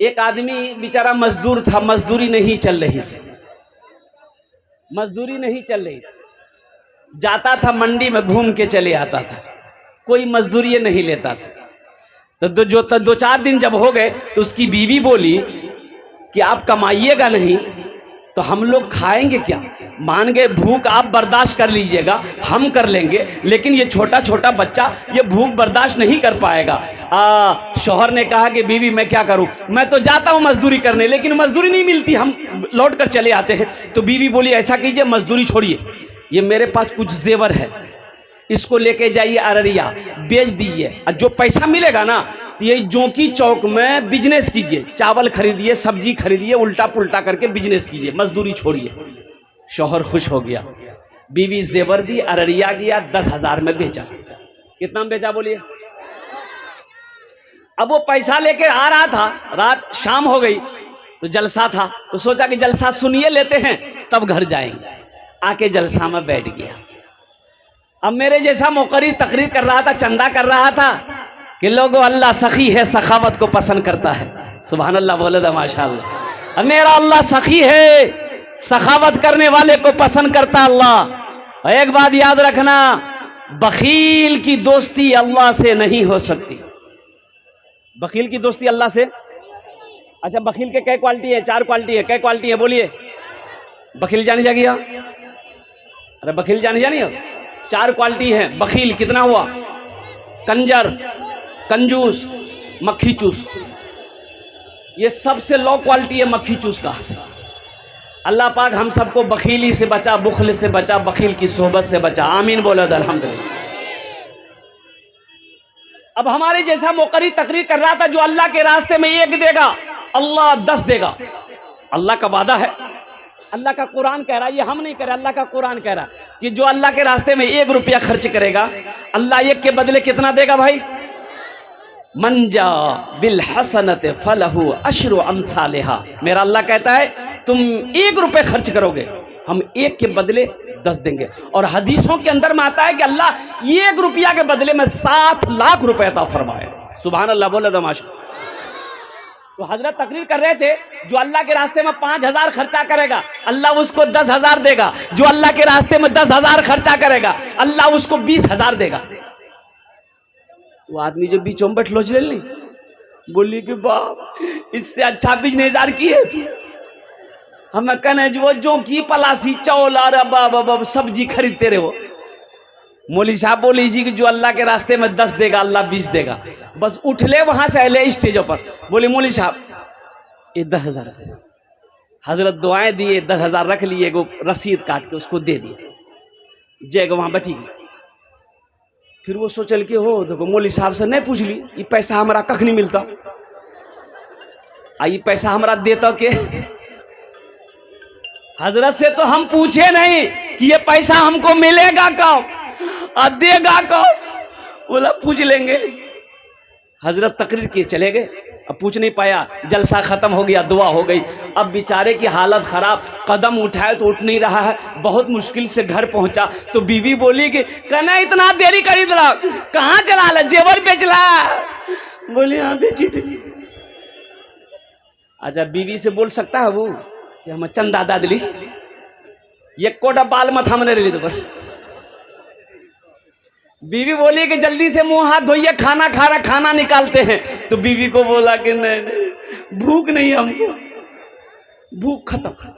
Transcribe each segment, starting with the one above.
एक आदमी बेचारा मजदूर था, मजदूरी नहीं चल रही थी, मजदूरी नहीं चल रही थी। जाता था मंडी में, घूम के चले आता था, कोई मजदूरी नहीं लेता था। तो दो चार दिन जब हो गए तो उसकी बीवी बोली कि आप कमाइएगा नहीं तो हम लोग खाएंगे क्या? मान गए भूख आप बर्दाश्त कर लीजिएगा, हम कर लेंगे, लेकिन ये छोटा छोटा बच्चा ये भूख बर्दाश्त नहीं कर पाएगा। शौहर ने कहा कि बीवी मैं क्या करूं, मैं तो जाता हूं मजदूरी करने, लेकिन मजदूरी नहीं मिलती, हम लौट कर चले आते हैं। तो बीवी बोली ऐसा कीजिए, मजदूरी छोड़िए, ये मेरे पास कुछ जेवर है, इसको लेके जाइए अररिया, बेच दीजिए, और जो पैसा मिलेगा ना तो ये जोंकी चौक में बिजनेस कीजिए, चावल खरीदिए, सब्जी खरीदिए, उल्टा पुल्टा करके बिजनेस कीजिए, मजदूरी छोड़िए। शौहर खुश हो गया, बीवी जेवर दी, अररिया गया, 10,000 में बेचा। कितना में बेचा बोलिए? अब वो पैसा लेके आ रहा था, रात शाम हो गई तो जलसा था, तो सोचा कि जलसा सुनिए लेते हैं तब घर जाएंगे। आके जलसा में बैठ गया। अब मेरे जैसा मुकर्री तकरीर कर रहा था, चंदा कर रहा था कि लोगों अल्लाह सखी है, सखावत को पसंद करता है। सुभान अल्लाह बोले तो माशाअल्लाह। अब मेरा अल्लाह सखी है, सखावत करने वाले को पसंद करता अल्लाह। और एक बात याद रखना, बखील की दोस्ती अल्लाह से नहीं हो सकती। बखील की दोस्ती अल्लाह से, अच्छा बखील के कई क्वालिटी है? 4 क्वालिटी है। कई क्वालिटी है बोलिए? बखील जानी जाएगी? अरे बखील जानी हो? 4 क्वालिटी है बखील। कितना हुआ? कंजर, कंजूस, मक्खी चूस। ये सबसे लो क्वालिटी है मक्खी चूस का। अल्लाह पाक हम सबको बखीली से बचा, बुखल से बचा, बखील की सोहबत से बचा। आमीन बोलो अल्हम्दुलिल्लाह। अब हमारे जैसा मुकर्री तकरीर कर रहा था, जो अल्लाह के रास्ते में 1 देगा अल्लाह 10 देगा। अल्लाह का वादा है, अल्लाह का कुरान कह रहा है, ये हम नहीं कह रहे, अल्लाह का कुरान कह रहा है कि जो अल्लाह के रास्ते में 1 रुपया खर्च करेगा, अल्लाह 1 के बदले कितना देगा भाई? मंजा बिल हसनत फलहु अशरु अमसालिहा। मेरा अल्लाह कहता है तुम 1 रुपये खर्च करोगे, हम 1 के बदले 10 देंगे। और हदीसों के अंदर में आता है कि अल्लाह 1 रुपया के बदले में 7 लाख रुपए अता फरमाए। सुभान अल्लाह बोले दमाश। तो हजरत तकरीर कर रहे थे, जो अल्लाह के रास्ते में 5,000 खर्चा करेगा अल्लाह उसको 10,000 देगा, जो अल्लाह के रास्ते में 10,000 खर्चा करेगा अल्लाह उसको 20,000 देगा। तो आदमी जो बीच में बैठ लोच ले ली, बोली कि बाप इससे अच्छा बिजनेस यार की है। हमें कहने जो की पलासी चौल और सब्जी खरीदते रहे हो। मौली साहब बोली जी कि जो अल्लाह के रास्ते में 10 देगा अल्लाह 20 देगा। बस उठले वहां से अले स्टेजों पर, बोले मौली साहब ये 10,000। हजरत दुआएं दिए, 10,000 रख लिए, वो रसीद काट के उसको दे दिए, जय वहां बैठी गई। फिर वो सोचल के हो देखो मौली साहब से नहीं पूछ ली, ये पैसा हमारा कख नहीं मिलता, ये पैसा हमारा देता के? हजरत से तो हम पूछे नहीं कि ये पैसा हमको मिलेगा कब और देगा कब, बोला पूछ लेंगे। हजरत तकरीर किए चले गए, अब पूछ नहीं पाया, जलसा खत्म हो गया, दुआ हो गई। अब बेचारे की हालत खराब, कदम उठाए तो उठ नहीं रहा है, बहुत मुश्किल से घर पहुंचा। तो बीवी बोली कि कहना इतना देरी कर रहा, कहाँ चला ला, जेवर बेच ला? बोली हाँ बेची थी। अच्छा बीवी से बोल सकता है वो कि हम चंदा दा दिली, ये कोटा बाल मत हमने रही तो पर। बीवी बोली कि जल्दी से मुंह हाथ धोइए, खाना खा रहा, खाना निकालते हैं। तो बीवी को बोला कि नहीं भूख नहीं, हमको भूख खत्म।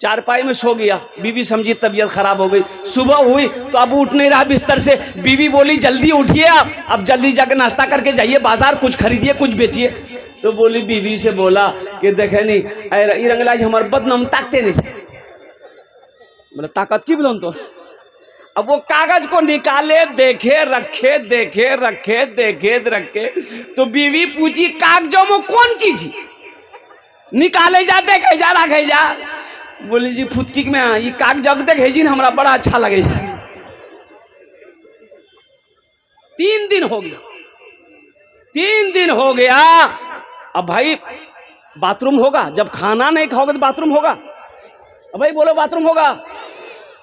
चारपाई में सो गया, बीवी समझी तबीयत खराब हो गई। सुबह हुई तो अब उठ नहीं रहा बिस्तर से। बीवी बोली जल्दी उठिए, आप अब जल्दी जाकर नाश्ता करके जाइए बाजार, कुछ खरीदिए कुछ बेचिए। तो बोली बीवी से बोला कि देखे नहीं रंगलाज हमारे बदनाम ताकते नहीं, बोले ताकत की बोलो तो। अब वो कागज को निकाले, देखे रखे, देखे रखे, देखे रखे। तो बीवी पूछी कागजों में कौन चीज निकाले जा, देखे जा, रखे जा? बोली जी फुटकी में ये कागज देखे जी हमरा बड़ा अच्छा लगे। 3 दिन हो गया, 3 दिन हो गया। अब भाई बाथरूम होगा, जब खाना नहीं खाओगे तो बाथरूम होगा? अब भाई बोलो बाथरूम होगा?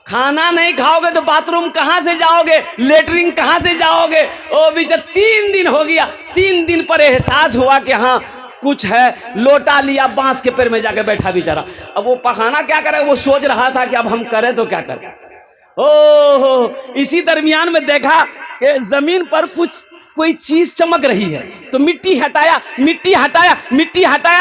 खाना नहीं खाओगे तो बाथरूम कहां से जाओगे, लेटरिन कहां से जाओगे? ओ बेचारा 3 दिन हो गया। 3 दिन पर एहसास हुआ कि हाँ कुछ है, लोटा लिया, बांस के पेड़ में जाके बैठा बेचारा। अब वो पखाना क्या करे, वो सोच रहा था कि अब हम करें तो क्या करें। ओहो, इसी दरमियान में देखा कि जमीन पर कोई चीज चमक रही है, तो मिट्टी हटाया,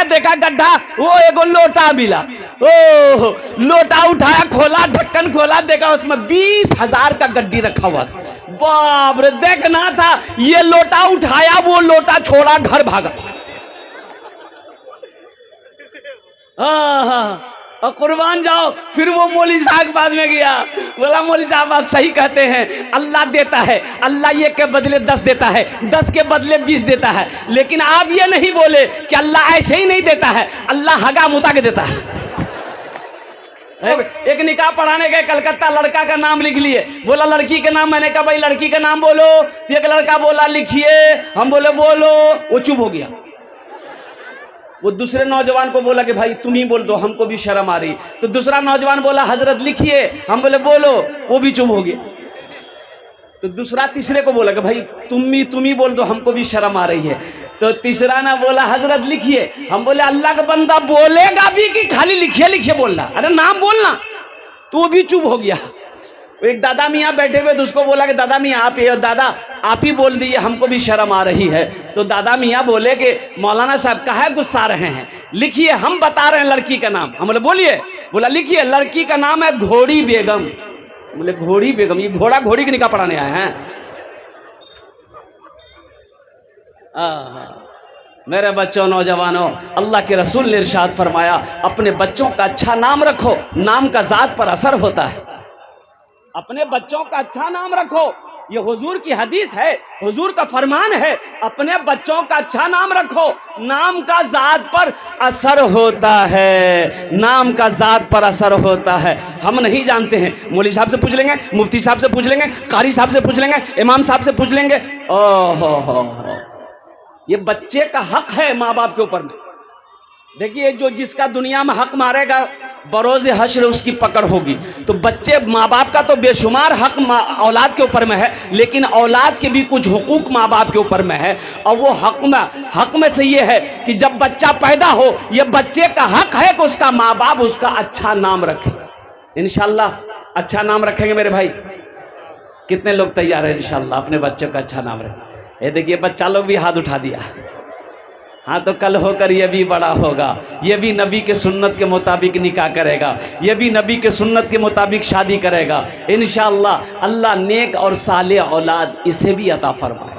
देखा गड्ढा, वो एगो लोटा मिला। ओह, लोटा उठाया, खोला, ढक्कन खोला, देखा उसमें 20,000 का गड्डी रखा हुआ था। बाप रे, देखना था, ये लोटा उठाया, वो लोटा छोड़ा, घर भागा। हाँ, और कुर्बान जाओ। फिर वो मौलवी साहब के पास में गया, बोला मौलवी साहब आप सही कहते हैं, अल्लाह देता है, अल्लाह ये के बदले 10 देता है, 10 के बदले 20 देता है, लेकिन आप ये नहीं बोले कि अल्लाह ऐसे ही नहीं देता है, अल्लाह हगा मुता के देता है। एक निकाह पढ़ाने गए कलकत्ता, लड़का का नाम लिख लिए, बोला लड़की का नाम, मैंने कहा भाई लड़की का नाम बोलो, तो एक लड़का बोला लिखिए, हम बोले बोलो, वो चुप हो गया। वो दूसरे नौजवान को बोला कि भाई तुम ही बोल दो, हमको भी शर्म आ रही। तो दूसरा नौजवान बोला हजरत लिखिए, हम बोले बोलो, वो भी चुप हो गया। तो दूसरा तीसरे को बोला कि भाई तुम ही बोल दो, हमको भी शर्म आ रही है। तो तीसरा ना बोला हजरत लिखिए, हम बोले अल्लाह का बंदा बोलेगा भी कि खाली लिखिए बोलना, अरे नाम बोलना। तो वो भी चुप हो गया। एक दादा मियाँ बैठे हुए, तो उसको बोला कि दादा मियाँ आप ही बोल दिए, हमको भी शर्म आ रही है। तो दादा मियाँ बोले कि मौलाना साहब काहे गुस्सा रहे हैं, लिखिए, हम बता रहे हैं लड़की का नाम। हम बोले बोलिए, बोला लिखिए, लड़की का नाम है घोड़ी बेगम। बोले घोड़ी बेगम, ये घोड़ा घोड़ी के निकाह पढ़ाने आए हैं। मेरे बच्चों, नौजवानों, अल्लाह के रसूल ने इरशाद फरमाया, अपने बच्चों का अच्छा नाम रखो, नाम का ज़ात पर असर होता है। अपने बच्चों का अच्छा नाम रखो, ये हुजूर की हदीस है, हुजूर का फरमान है, अपने बच्चों का अच्छा नाम रखो, नाम का ज़ात पर असर होता है, नाम का ज़ात पर असर होता है। हम नहीं जानते हैं, मौलवी साहब से पूछ लेंगे, मुफ्ती साहब से पूछ लेंगे, कारी साहब से पूछ लेंगे, इमाम साहब से पूछ लेंगे। ओहो हो, ये बच्चे का हक है माँ बाप के ऊपर में। देखिए, जो जिसका दुनिया में हक मारेगा, बरोज़ हश्र उसकी पकड़ होगी। तो बच्चे, माँ बाप का तो बेशुमार हक औलाद के ऊपर में है, लेकिन औलाद के भी कुछ हुकूक माँ बाप के ऊपर में है। और वो हक में से ये है कि जब बच्चा पैदा हो, ये बच्चे का हक है कि उसका माँ बाप उसका अच्छा नाम रखे। इंशाल्लाह अच्छा नाम रखेंगे मेरे भाई। कितने लोग तैयार हैं इंशाल्लाह अपने बच्चों का अच्छा नाम रखें? ये देखिए, बच्चा लोग भी हाथ उठा दिया। हाँ, तो कल होकर ये भी बड़ा होगा, ये भी नबी के सुन्नत के मुताबिक निकाह करेगा, ये भी नबी के सुन्नत के मुताबिक शादी करेगा। इंशाअल्लाह अल्लाह नेक और साले औलाद इसे भी अता फरमाए।